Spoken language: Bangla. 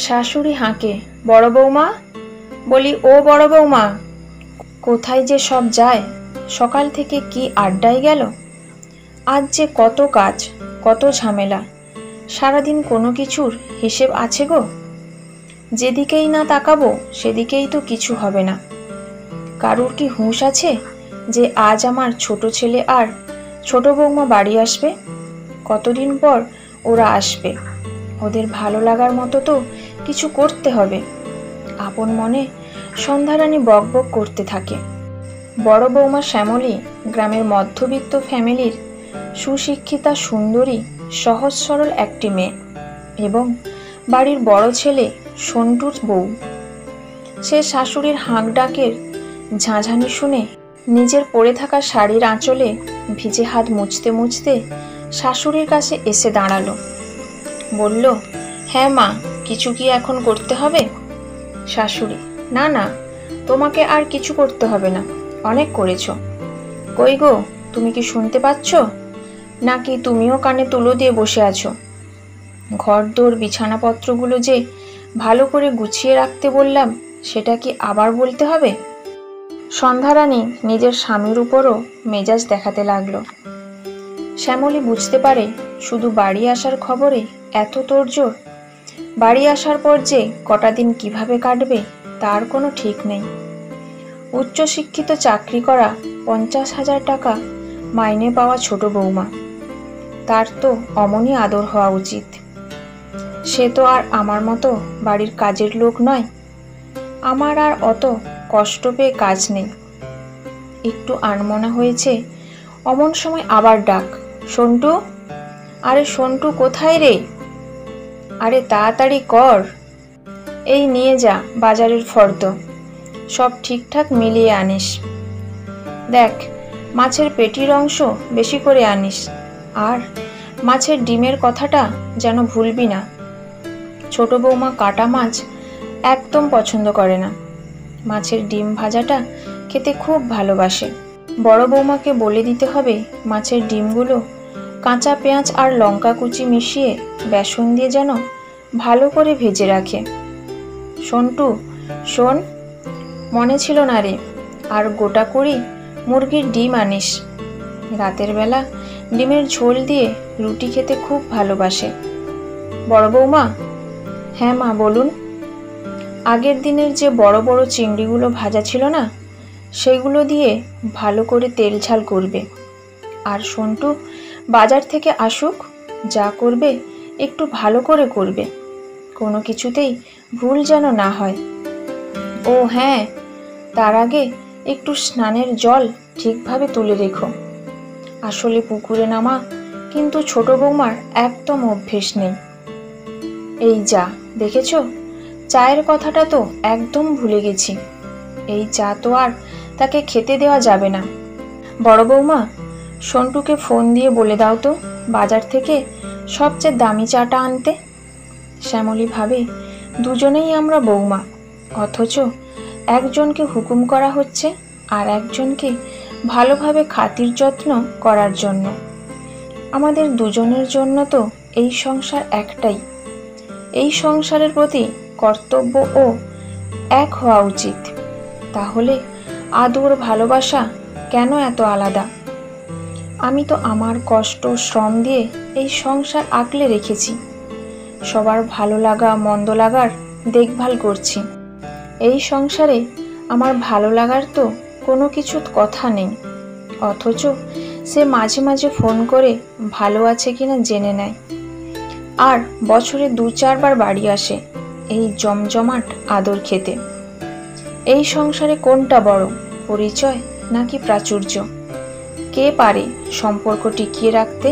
শাশুড়ি হাঁকে, বড় বৌমা। বলি, ও বড় বৌমা, কোথায় যে সব যায়? সকাল থেকে কি আড্ডায় গেল। আজ যে কত কাজ, কত ঝামেলা, সারাদিন কোনো কিছুর হিসেব আছে গো। যেদিকেই না তাকাবো সেদিকেই তো কিছু হবে না। কারুর কি হুঁশ আছে যে আজ আমার ছোট ছেলে আর ছোট বৌমা বাড়ি আসবে? কতদিন পর ওরা আসবে, ওদের ভালো লাগার মতো তো কিছু করতে হবে। আপন মনে সন্ধ্যারানী বকবক করতে থাকে। বড় বৌমা শ্যামলী গ্রামের মধ্যবিত্ত ফ্যামিলির সুশিক্ষিতা, সুন্দরী, সহজ সরল একটি মেয়ে এবং বাড়ির বড় ছেলে সন্টুর বউ। সে শাশুড়ির হাঁক ডাকের ঝাঁঝানি শুনে নিজের পরে থাকা শাড়ির আঁচলে ভিজে হাত মুছতে মুছতে শাশুড়ির কাছে এসে দাঁড়ালো। বলল, হ্যাঁ মা, কিছু কি এখন করতে হবে? শাশুড়ি, না না, তোমাকে আর কিছু করতে হবে না, অনেক করেছ। কই গো, তুমি কি শুনতে পাচ্ছ? নাকি তুমিও কানে তুলো দিয়ে বসে আছো? ঘরদোর বিছানাপত্রগুলো যে ভালো করে গুছিয়ে রাখতে বললাম, সেটা কি আবার বলতে হবে? সন্ধ্যারানী নিজের স্বামীর উপরও মেজাজ দেখাতে লাগলো। শ্যামলী বুঝতে পারে শুধু বাড়ি আসার খবরে এত তোড়জোড়। বাড়ি আসার পর যে কটা দিন কিভাবে কাটবে তার কোনো ঠিক নেই। উচ্চশিক্ষিত, চাকরি করা, 50,000 টাকা মাইনে পাওয়া ছোট বৌমা, তার তো অমনই আদর হওয়া উচিত। সে তো আর আমার মতো বাড়ির কাজের লোক নয়। আমার আর অত কষ্ট পেয়ে কাজ নেই। একটু আনমনা হয়েছে অমন সময় আবার ডাক, সন্টু। আরে সন্টু, কোথায় রে? আরে তাড়াতাড়ি কর, এই নিয়ে যা বাজারের ফর্দ, সব ঠিকঠাক মিলিয়ে আনিস। দেখ, মাছের পেটির অংশ বেশি করে আনিস, আর মাছের ডিমের কথাটা যেন ভুলবি না। ছোট বৌমা কাটা মাছ একদম পছন্দ করে না। মাছের ডিম ভাজাটা খেতে খুব ভালোবাসে। বড় বৌমাকে বলে দিতে হবে মাছের ডিমগুলো কাঁচা পেঁয়াজ আর লঙ্কা কুচি মিশিয়ে বেসন দিয়ে যেন ভালো করে ভেজে রাখে। সন্টু, শোন, মনে ছিল না রে, আর গোটা কুড়ি মুরগির ডিম আনিস। রাতের বেলা ডিমের ঝোল দিয়ে রুটি খেতে খুব ভালোবাসে। বড় বৌমা, হ্যাঁ মা, বলুন। আগের দিনের যে বড় বড় চিংড়িগুলো ভাজা ছিল না, সেগুলো দিয়ে ভালো করে তেল ঝাল করবে। আর সন্টু বাজার থেকে আসুক, যা করবে একটু ভালো করে করবে, কোনো কিছুতেই ভুল যেন না হয়। ও হ্যাঁ, তার আগে একটু স্নানের জল ঠিকভাবে তুলে রেখো। আসলে পুকুরে নামা কিন্তু ছোট বৌমার একদম অভ্যেস নেই। এই যা, দেখেছ, চায়ের কথাটা তো একদম ভুলে গেছি। এই চা তো আর তাকে খেতে দেওয়া যাবে না। বড় বৌমা, সন্টুকে ফোন দিয়ে বলে দাও তো বাজার থেকে সবচেয়ে দামি চাটা আনতে। শ্যামলী ভাবে, দুজনেই আমরা বৌমা, অথচ একজনকে হুকুম করা হচ্ছে আর একজনকে ভালোভাবে খাতির যত্ন করার জন্য। আমাদের দুজনের জন্য তো এই সংসার একটাই। এই সংসারের প্রতি কর্তব্যও এক হওয়া উচিত। তাহলে আদর, ভালোবাসা কেন এত আলাদা? আমি তো আমার কষ্ট, শ্রম দিয়ে এই সংসার আগলে রেখেছি। সবার ভালো লাগা, মন্দ লাগার দেখভাল করছি। এই সংসারে আমার ভালো লাগার তো কোনো কিছু কথা নেই, অথচ সে মাঝে মাঝে ফোন করে ভালো আছে কিনা জেনে নেয়। আর বছরে 2-4 বার বাড়ি আসে এই জমজমাট আদর খেতে। এই সংসারে কোনটা বড়, পরিচয় নাকি প্রাচুর্য? কে পারে সম্পর্ক টিকিয়ে রাখতে?